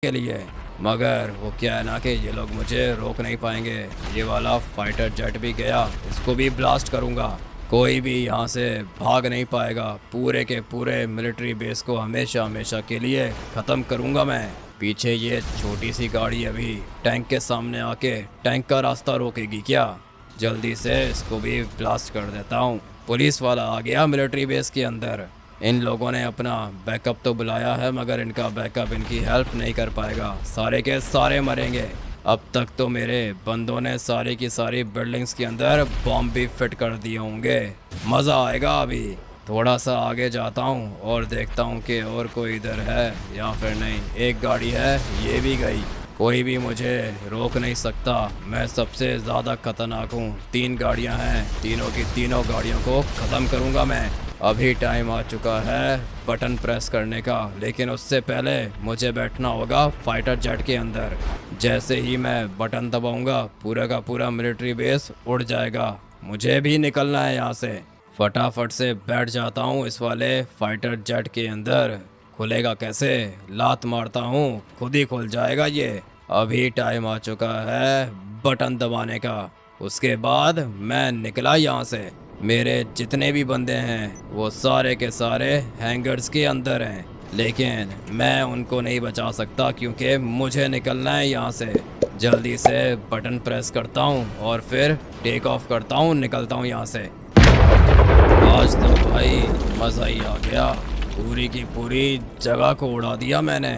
के लिए, मगर वो क्या है ना कि ये लोग मुझे रोक नहीं पाएंगे। ये वाला फाइटर जेट भी गया, इसको भी ब्लास्ट करूँगा। कोई भी यहाँ से भाग नहीं पाएगा। पूरे के पूरे मिलिट्री बेस को हमेशा हमेशा के लिए ख़त्म करूँगा मैं। पीछे ये छोटी सी गाड़ी अभी टैंक के सामने आके टैंक का रास्ता रोकेगी क्या? जल्दी से इसको भी ब्लास्ट कर देता हूँ। पुलिस वाला आ गया मिलिट्री बेस के अंदर। इन लोगों ने अपना बैकअप तो बुलाया है, मगर इनका बैकअप इनकी हेल्प नहीं कर पाएगा। सारे के सारे मरेंगे। अब तक तो मेरे बंदों ने सारी की सारी बिल्डिंग्स के अंदर बॉम्ब भी फिट कर दिए होंगे। मज़ा आएगा। अभी थोड़ा सा आगे जाता हूँ और देखता हूँ कि और कोई इधर है या फिर नहीं। एक गाड़ी है, ये भी गई। कोई भी मुझे रोक नहीं सकता। मैं सबसे ज़्यादा खतरनाक हूँ। 3 गाड़ियाँ हैं, तीनों की तीनों गाड़ियों को ख़त्म करूँगा मैं। अभी टाइम आ चुका है बटन प्रेस करने का, लेकिन उससे पहले मुझे बैठना होगा फाइटर जेट के अंदर। जैसे ही मैं बटन दबाऊंगा पूरा का पूरा मिलिट्री बेस उड़ जाएगा। मुझे भी निकलना है यहाँ से। फटाफट से बैठ जाता हूँ इस वाले फाइटर जेट के अंदर। खुलेगा कैसे? लात मारता हूँ, खुद ही खुल जाएगा ये। अभी टाइम आ चुका है बटन दबाने का। उसके बाद मैं निकला यहाँ से। मेरे जितने भी बंदे हैं वो सारे के सारे हैंगर्स के अंदर हैं, लेकिन मैं उनको नहीं बचा सकता क्योंकि मुझे निकलना है यहाँ से। जल्दी से बटन प्रेस करता हूँ और फिर टेक ऑफ करता हूँ, निकलता हूँ यहाँ से। आज तो भाई मज़ा ही आ गया। पूरी की पूरी जगह को उड़ा दिया मैंने।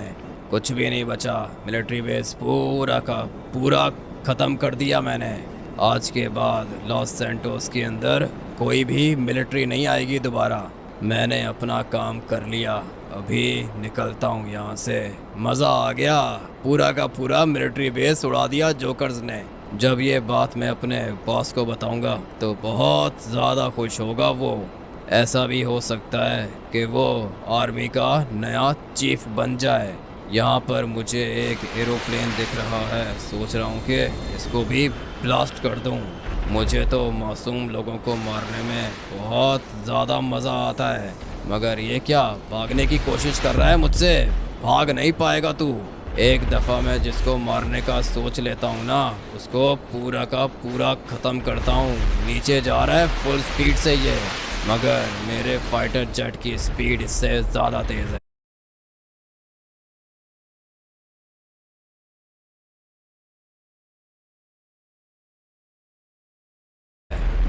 कुछ भी नहीं बचा। मिलिट्री बेस पूरा का पूरा ख़त्म कर दिया मैंने। आज के बाद लॉस सैंटोस के अंदर कोई भी मिलिट्री नहीं आएगी दोबारा। मैंने अपना काम कर लिया। अभी निकलता हूँ यहाँ से। मज़ा आ गया। पूरा का पूरा मिलिट्री बेस उड़ा दिया जोकर्स ने। जब ये बात मैं अपने बॉस को बताऊंगा तो बहुत ज़्यादा खुश होगा वो। ऐसा भी हो सकता है कि वो आर्मी का नया चीफ बन जाए। यहाँ पर मुझे एक एरोप्लेन दिख रहा है। सोच रहा हूँ कि इसको भी ब्लास्ट कर दूँ। मुझे तो मासूम लोगों को मारने में बहुत ज़्यादा मज़ा आता है, मगर ये क्या भागने की कोशिश कर रहा है मुझसे? भाग नहीं पाएगा तू। एक दफ़ा मैं जिसको मारने का सोच लेता हूँ ना, उसको पूरा का पूरा ख़त्म करता हूँ। नीचे जा रहा है फुल स्पीड से ये, मगर मेरे फाइटर जेट की स्पीड इससे ज़्यादा तेज़ है।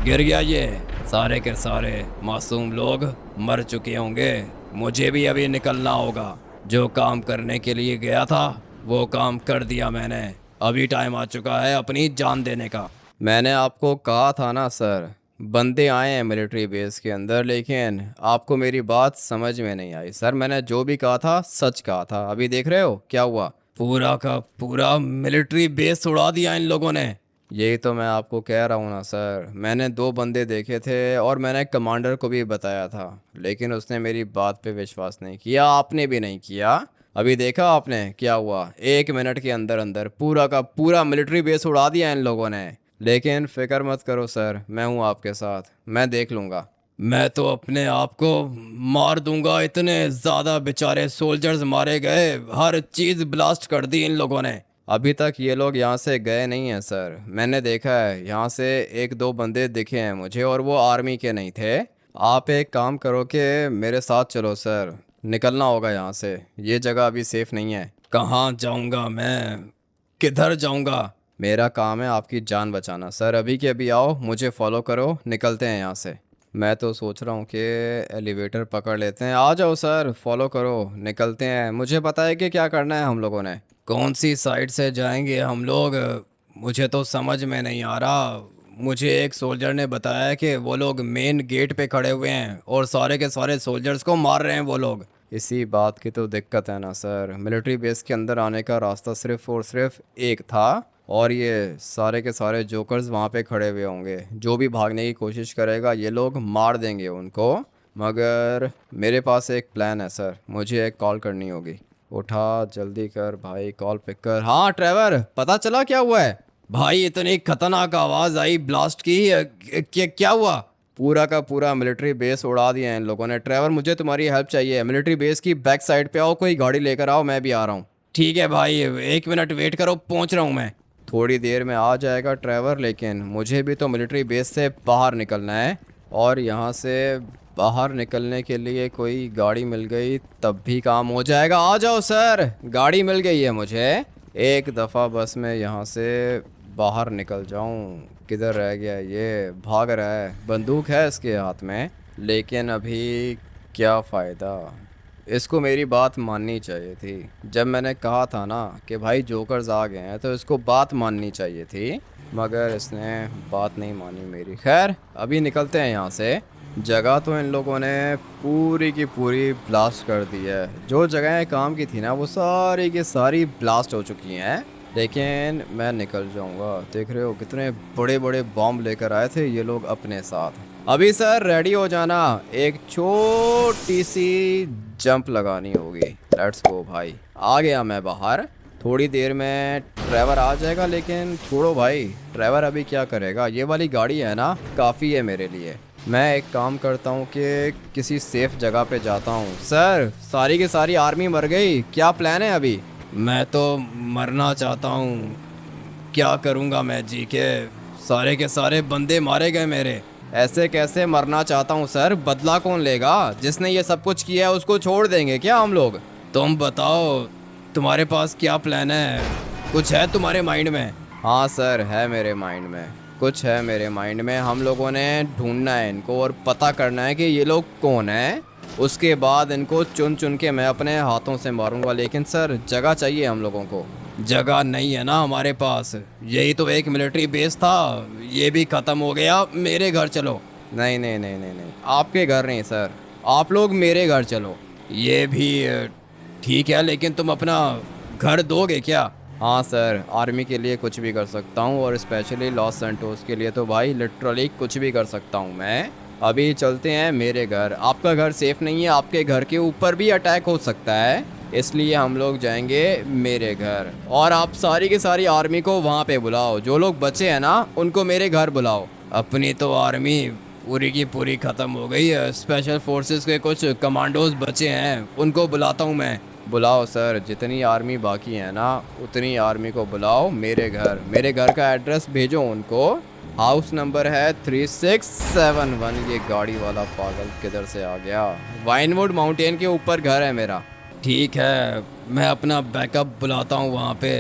गिर गया ये। सारे के सारे मासूम लोग मर चुके होंगे। मुझे भी अभी निकलना होगा। जो काम करने के लिए गया था वो काम कर दिया मैंने। अभी टाइम आ चुका है अपनी जान देने का। मैंने आपको कहा था ना सर, बंदे आए हैं मिलिट्री बेस के अंदर, लेकिन आपको मेरी बात समझ में नहीं आई सर। मैंने जो भी कहा था सच कहा था। अभी देख रहे हो क्या हुआ? पूरा का पूरा मिलिट्री बेस उड़ा दिया इन लोगों ने। यही तो मैं आपको कह रहा हूँ ना सर। मैंने 2 बंदे देखे थे और मैंने कमांडर को भी बताया था, लेकिन उसने मेरी बात पे विश्वास नहीं किया। आपने भी नहीं किया। अभी देखा आपने क्या हुआ? 1 मिनट के अंदर अंदर पूरा का पूरा मिलिट्री बेस उड़ा दिया इन लोगों ने। लेकिन फिक्र मत करो सर, मैं हूँ आपके साथ, मैं देख लूँगा। मैं तो अपने आप को मार दूंगा। इतने ज़्यादा बेचारे सोल्जर्स मारे गए, हर चीज़ ब्लास्ट कर दी इन लोगों ने। अभी तक ये लोग यहाँ से गए नहीं हैं सर। मैंने देखा है यहाँ से 1-2 बंदे दिखे हैं मुझे, और वो आर्मी के नहीं थे। आप एक काम करो कि मेरे साथ चलो सर, निकलना होगा यहाँ से। ये जगह अभी सेफ नहीं है। कहाँ जाऊँगा मैं? किधर जाऊँगा? मेरा काम है आपकी जान बचाना सर। अभी के अभी आओ, मुझे फॉलो करो, निकलते हैं यहाँ से। मैं तो सोच रहा हूँ कि एलिवेटर पकड़ लेते हैं। आ जाओ सर, फॉलो करो, निकलते हैं। मुझे पता है कि क्या करना है हम लोगों ने। कौन सी साइड से जाएंगे हम लोग? मुझे तो समझ में नहीं आ रहा। मुझे एक सोल्जर ने बताया कि वो लोग मेन गेट पे खड़े हुए हैं और सारे के सारे सोल्जर्स को मार रहे हैं वो लोग। इसी बात की तो दिक्कत है ना सर। मिलिट्री बेस के अंदर आने का रास्ता सिर्फ और सिर्फ एक था, और ये सारे के सारे जोकर्स वहाँ पे खड़े हुए होंगे। जो भी भागने की कोशिश करेगा ये लोग मार देंगे उनको। मगर मेरे पास एक प्लान है सर। मुझे एक कॉल करनी होगी। उठा, जल्दी कर भाई, कॉल पिक कर। हाँ ट्रेवर, पता चला क्या हुआ है? भाई इतनी खतरनाक आवाज़ आई ब्लास्ट की। क्या हुआ? पूरा का पूरा मिलिट्री बेस उड़ा दिया है इन लोगों ने। ट्रेवर मुझे तुम्हारी हेल्प चाहिए। मिलिट्री बेस की बैक साइड पे आओ, कोई गाड़ी लेकर आओ, मैं भी आ रहा हूँ। ठीक है भाई, 1 मिनट वेट करो, पहुंच रहा हूँ मैं। थोड़ी देर में आ जाएगा ट्रेवर, लेकिन मुझे भी तो मिलिट्री बेस से बाहर निकलना है। और यहाँ से बाहर निकलने के लिए कोई गाड़ी मिल गई तब भी काम हो जाएगा। आ जाओ सर, गाड़ी मिल गई है मुझे। एक दफ़ा बस मैं यहाँ से बाहर निकल जाऊँ। किधर रह गया ये, भाग रहा है, बंदूक है इसके हाथ में, लेकिन अभी क्या फ़ायदा। इसको मेरी बात माननी चाहिए थी। जब मैंने कहा था ना कि भाई जोकर्स आ गए हैं, तो इसको बात माननी चाहिए थी, मगर इसने बात नहीं मानी मेरी। खैर, अभी निकलते हैं यहाँ से। जगह तो इन लोगों ने पूरी की पूरी ब्लास्ट कर दी है। जो जगहें काम की थी ना, वो सारी की सारी ब्लास्ट हो चुकी हैं। लेकिन मैं निकल जाऊंगा। देख रहे हो कितने बड़े बड़े बॉम्ब लेकर आए थे ये लोग अपने साथ। अभी सर रेडी हो जाना, एक छोटी सी जंप लगानी होगी। लेट्स गो भाई। आ गया मैं बाहर। थोड़ी देर में ड्राइवर आ जाएगा, लेकिन छोड़ो भाई, ड्राइवर अभी क्या करेगा। ये वाली गाड़ी है ना, काफ़ी है मेरे लिए। मैं एक काम करता हूँ कि किसी सेफ जगह पे जाता हूँ। सर, सारी की सारी आर्मी मर गई, क्या प्लान है अभी। मैं तो मरना चाहता हूँ, क्या करूँगा मैं जी के। सारे के सारे बंदे मारे गए मेरे। ऐसे कैसे मरना चाहता हूँ सर, बदला कौन लेगा। जिसने ये सब कुछ किया है उसको छोड़ देंगे क्या हम लोग। तुम बताओ, तुम्हारे पास क्या प्लान है, कुछ है तुम्हारे माइंड में। हाँ सर, है मेरे माइंड में, कुछ है मेरे माइंड में। हम लोगों ने ढूंढना है इनको और पता करना है कि ये लोग कौन है। उसके बाद इनको चुन चुन के मैं अपने हाथों से मारूंगा। लेकिन सर, जगह चाहिए हम लोगों को। जगह नहीं है ना हमारे पास, यही तो एक मिलिट्री बेस था, ये भी ख़त्म हो गया। मेरे घर चलो। नहीं नहीं नहीं नहीं नहीं, आपके घर नहीं सर, आप लोग मेरे घर चलो। ये भी ठीक है, लेकिन तुम अपना घर दोगे क्या। हाँ सर, आर्मी के लिए कुछ भी कर सकता हूँ, और स्पेशली लॉस सैंटोस के लिए तो भाई लिटरली कुछ भी कर सकता हूँ मैं। अभी चलते हैं मेरे घर। आपका घर सेफ नहीं है, आपके घर के ऊपर भी अटैक हो सकता है, इसलिए हम लोग जाएंगे मेरे घर। और आप सारी की सारी आर्मी को वहाँ पे बुलाओ, जो लोग बचे हैं ना उनको मेरे घर बुलाओ। अपनी तो आर्मी पूरी की पूरी ख़त्म हो गई है, स्पेशल फोर्सेस के कुछ कमांडोज बचे हैं, उनको बुलाता हूँ मैं। बुलाओ सर, जितनी आर्मी बाकी है ना उतनी आर्मी को बुलाओ मेरे घर। मेरे घर का एड्रेस भेजो उनको। हाउस नंबर है 3671। ये गाड़ी वाला पागल किधर से आ गया। वाइनवुड माउंटेन के ऊपर घर है मेरा। ठीक है, मैं अपना बैकअप बुलाता हूँ वहाँ पे,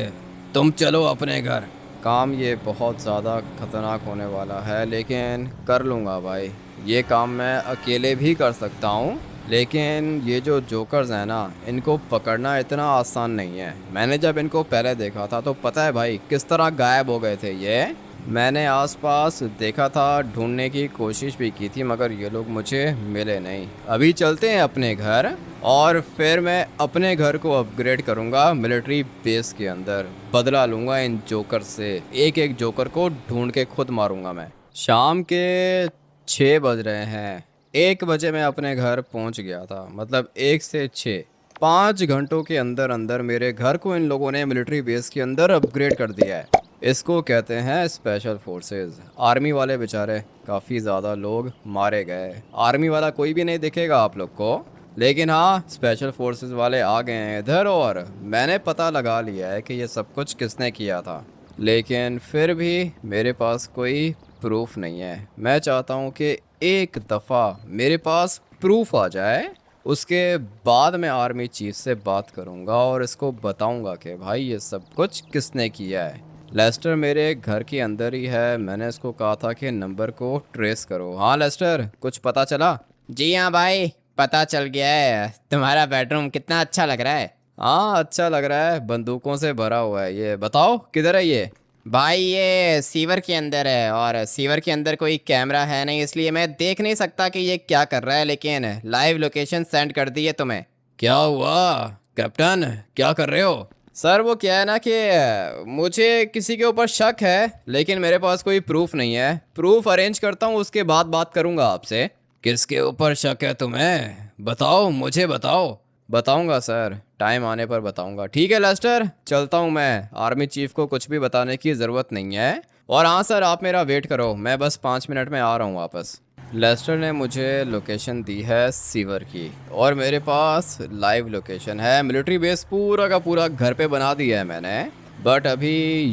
तुम चलो अपने घर। काम ये बहुत ज़्यादा खतरनाक होने वाला है, लेकिन कर लूँगा भाई। ये काम मैं अकेले भी कर सकता हूँ, लेकिन ये जो जोकर्स हैं ना, इनको पकड़ना इतना आसान नहीं है। मैंने जब इनको पहले देखा था तो पता है भाई किस तरह गायब हो गए थे ये। मैंने आसपास देखा था, ढूंढने की कोशिश भी की थी, मगर ये लोग मुझे मिले नहीं। अभी चलते हैं अपने घर, और फिर मैं अपने घर को अपग्रेड करूंगा मिलिट्री बेस के अंदर। बदला लूंगा इन जोकर से, एक एक जोकर को ढूंढ के खुद मारूंगा मैं। शाम के 6 बज रहे हैं। 1 बजे मैं अपने घर पहुंच गया था, मतलब 1 से 6, 5 घंटों के अंदर अंदर मेरे घर को इन लोगों ने मिलिट्री बेस के अंदर अपग्रेड कर दिया है। इसको कहते हैं स्पेशल फोर्सेस। आर्मी वाले बेचारे काफ़ी ज़्यादा लोग मारे गए। आर्मी वाला कोई भी नहीं दिखेगा आप लोग को, लेकिन हाँ, स्पेशल फोर्सेस वाले आ गए हैं इधर, और मैंने पता लगा लिया है कि ये सब कुछ किसने किया था। लेकिन फिर भी मेरे पास कोई प्रूफ नहीं है। मैं चाहता हूँ कि एक दफ़ा मेरे पास प्रूफ आ जाए, उसके बाद मैं आर्मी चीफ से बात करूँगा और इसको बताऊँगा कि भाई ये सब कुछ किसने किया है। लेस्टर मेरे घर के अंदर ही है, मैंने इसको कहा था कि नंबर को ट्रेस करो। हाँ लेस्टर, कुछ पता चला। जी हाँ भाई, पता चल गया है। तुम्हारा बेडरूम कितना अच्छा लग रहा है। हाँ अच्छा लग रहा है, बंदूकों से भरा हुआ है। ये बताओ किधर है ये। भाई ये सीवर के अंदर है, और सीवर के अंदर कोई कैमरा है नहीं, इसलिए मैं देख नहीं सकता कि ये क्या कर रहा है, लेकिन लाइव लोकेशन सेंड कर दी है तुम्हें। क्या हुआ कैप्टन, क्या कर रहे हो। सर वो क्या है ना कि मुझे किसी के ऊपर शक है, लेकिन मेरे पास कोई प्रूफ नहीं है। प्रूफ अरेंज करता हूँ, उसके बाद बात करूँगा आपसे। किसके ऊपर शक है तुम्हें, बताओ, मुझे बताओ। बताऊंगा सर, टाइम आने पर बताऊंगा। ठीक है लेस्टर, चलता हूं मैं। आर्मी चीफ को कुछ भी बताने की ज़रूरत नहीं है। और हाँ सर, आप मेरा वेट करो, मैं बस 5 मिनट में आ रहा हूँ वापस। लेस्टर ने मुझे लोकेशन दी है सीवर की और मेरे पास लाइव लोकेशन है। मिलिट्री बेस पूरा का पूरा घर पे बना दिया है मैंने। बट अभी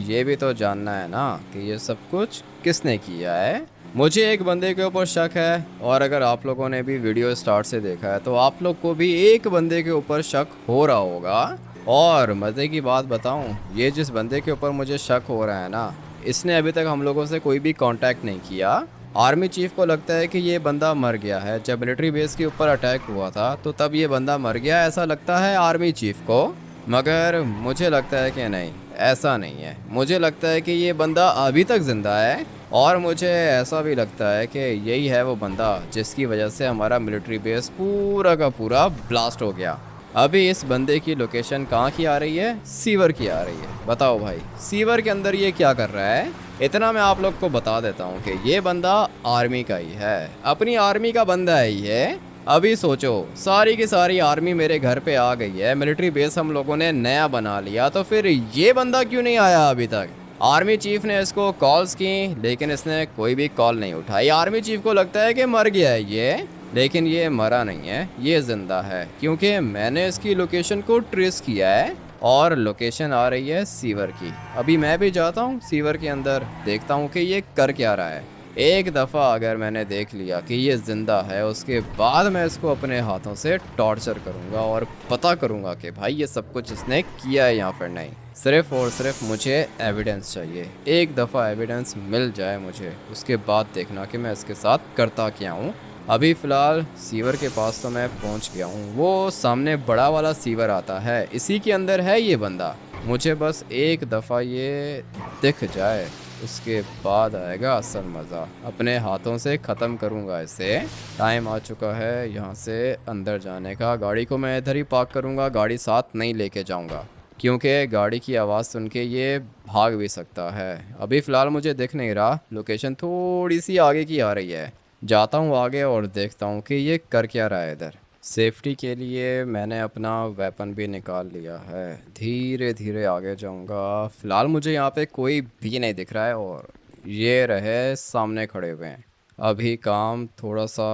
ये भी तो जानना है ना कि ये सब कुछ किसने किया है। मुझे एक बंदे के ऊपर शक है और अगर आप लोगों ने भी वीडियो स्टार्ट से देखा है तो आप लोग को भी एक बंदे के ऊपर शक हो रहा होगा। और मज़े की बात बताऊं, ये जिस बंदे के ऊपर मुझे शक हो रहा है ना, इसने अभी तक हम लोगों से कोई भी कांटेक्ट नहीं किया। आर्मी चीफ को लगता है कि ये बंदा मर गया है। जब मिलिट्री बेस के ऊपर अटैक हुआ था तो तब ये बंदा मर गया ऐसा लगता है आर्मी चीफ को। मगर मुझे लगता है कि नहीं, ऐसा नहीं है। मुझे लगता है कि ये बंदा अभी तक ज़िंदा है और मुझे ऐसा भी लगता है कि यही है वो बंदा जिसकी वजह से हमारा मिलिट्री बेस पूरा का पूरा ब्लास्ट हो गया। अभी इस बंदे की लोकेशन कहाँ की आ रही है? सीवर की आ रही है। बताओ भाई, सीवर के अंदर ये क्या कर रहा है? इतना मैं आप लोग को बता देता हूँ कि ये बंदा आर्मी का ही है, अपनी आर्मी का बंदा है ये। अभी सोचो, सारी की सारी आर्मी मेरे घर पे आ गई है, मिलिट्री बेस हम लोगों ने नया बना लिया, तो फिर ये बंदा क्यों नहीं आया अभी तक? आर्मी चीफ ने इसको कॉल्स की लेकिन इसने कोई भी कॉल नहीं उठाई। आर्मी चीफ को लगता है कि मर गया है ये, लेकिन ये मरा नहीं है, ये ज़िंदा है क्योंकि मैंने इसकी लोकेशन को ट्रेस किया है और लोकेशन आ रही है सीवर की। अभी मैं भी जाता हूँ सीवर के अंदर, देखता हूँ कि ये कर क्या रहा है। एक दफ़ा अगर मैंने देख लिया कि ये ज़िंदा है, उसके बाद मैं इसको अपने हाथों से टॉर्चर करूँगा और पता करूँगा कि भाई ये सब कुछ इसने किया है या फिर नहीं। सिर्फ़ और सिर्फ मुझे एविडेंस चाहिए। एक दफ़ा एविडेंस मिल जाए मुझे, उसके बाद देखना कि मैं इसके साथ करता क्या हूँ। अभी फ़िलहाल सीवर के पास तो मैं पहुँच गया हूँ। वो सामने बड़ा वाला सीवर आता है, इसी के अंदर है ये बंदा। मुझे बस एक दफ़ा ये दिख जाए, उसके बाद आएगा असल मज़ा। अपने हाथों से ख़त्म करूँगा इसे। टाइम आ चुका है यहाँ से अंदर जाने का। गाड़ी को मैं इधर ही पार्क करूँगा, गाड़ी साथ नहीं लेके जाऊँगा क्योंकि गाड़ी की आवाज़ सुन के ये भाग भी सकता है। अभी फ़िलहाल मुझे दिख नहीं रहा, लोकेशन थोड़ी सी आगे की आ रही है। जाता हूँ आगे और देखता हूँ कि ये कर क्या रहा है इधर। सेफ्टी के लिए मैंने अपना वेपन भी निकाल लिया है। धीरे धीरे आगे जाऊँगा। फ़िलहाल मुझे यहाँ पे कोई भी नहीं दिख रहा है और ये रहे सामने खड़े हुए हैं। अभी काम थोड़ा सा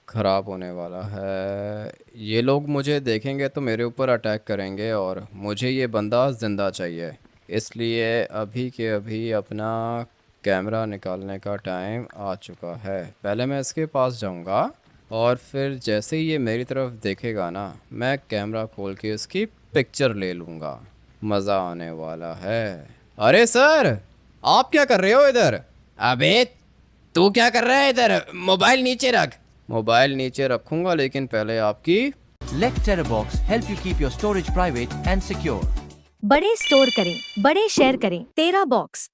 ख़राब होने वाला है। ये लोग मुझे देखेंगे तो मेरे ऊपर अटैक करेंगे और मुझे ये बंदा ज़िंदा चाहिए। इसलिए अभी के अभी अपना कैमरा निकालने का टाइम आ चुका है। पहले मैं इसके पास जाऊंगा और फिर जैसे ही ये मेरी तरफ देखेगा ना, मैं कैमरा खोल के इसकी पिक्चर ले लूँगा। मज़ा आने वाला है। अरे सर, आप क्या कर रहे हो इधर? अबे तू क्या कर रहा है इधर? मोबाइल नीचे रख। मोबाइल नीचे रखूँगा लेकिन पहले आपकी। Let TerraBox help you keep your storage private and secure. बड़े स्टोर करें, बड़े शेयर करें, तेरा बॉक्स।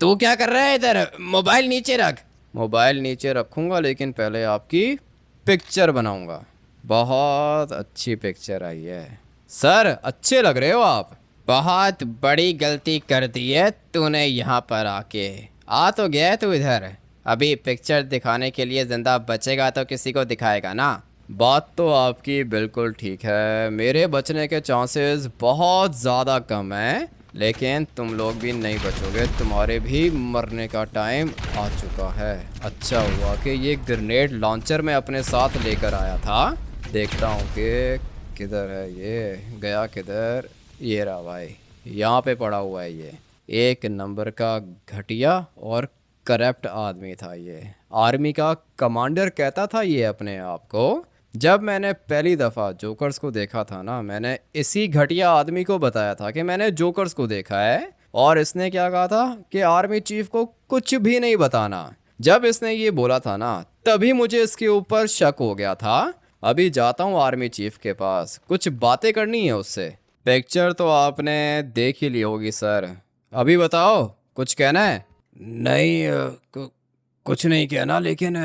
तू क्या कर रहा है इधर? मोबाइल नीचे रख। मोबाइल नीचे रखूँगा लेकिन पहले आपकी पिक्चर बनाऊँगा। बहुत अच्छी पिक्चर आई है सर, अच्छे लग रहे हो आप। बहुत बड़ी गलती कर दी है तूने यहाँ पर आके। आ तो गया तू इधर, अभी पिक्चर दिखाने के लिए ज़िंदा बचेगा तो किसी को दिखाएगा ना। बात तो आपकी बिल्कुल ठीक है, मेरे बचने के चांसेस बहुत ज़्यादा कम हैं, लेकिन तुम लोग भी नहीं बचोगे, तुम्हारे भी मरने का टाइम आ चुका है। अच्छा हुआ कि ये ग्रेनेड लॉन्चर मैं अपने साथ लेकर आया था। देखता हूँ कि किधर है ये, गया किधर? ये रहा भाई, यहाँ पे पड़ा हुआ है ये। एक नंबर का घटिया और करप्ट आदमी था ये। आर्मी का कमांडर कहता था ये अपने आप को। जब मैंने पहली दफ़ा जोकर्स को देखा था ना, मैंने इसी घटिया आदमी को बताया था कि मैंने जोकर्स को देखा है, और इसने क्या कहा था कि आर्मी चीफ को कुछ भी नहीं बताना। जब इसने ये बोला था ना, तभी मुझे इसके ऊपर शक हो गया था। अभी जाता हूँ आर्मी चीफ के पास, कुछ बातें करनी है उससे। पिक्चर तो आपने देख ही ली होगी सर, अभी बताओ कुछ कहना है? नहीं कुछ नहीं कहना, लेकिन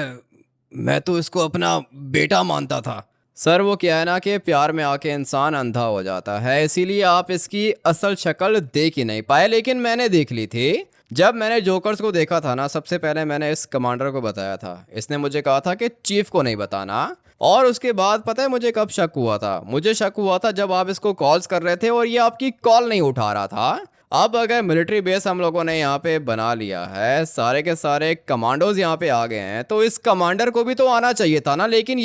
मैं तो इसको अपना बेटा मानता था। सर वो क्या है ना कि प्यार में आके इंसान अंधा हो जाता है, इसीलिए आप इसकी असल शक्ल देख ही नहीं पाए, लेकिन मैंने देख ली थी। जब मैंने जोकर्स को देखा था ना, सबसे पहले मैंने इस कमांडर को बताया था। इसने मुझे कहा था कि चीफ को नहीं बताना, और उसके बाद पता है मुझे कब शक हुआ था? मुझे शक हुआ था जब आप इसको कॉल्स कर रहे थे और ये आपकी कॉल नहीं उठा रहा था। अब अगर मिलिट्री बेस हम लोगों ने यहाँ पे बना लिया है, सारे के सारे कमांडोज यहाँ पे आ गए हैं, तो इस कमांडर को भी तो आना चाहिए था ना, लेकिन ये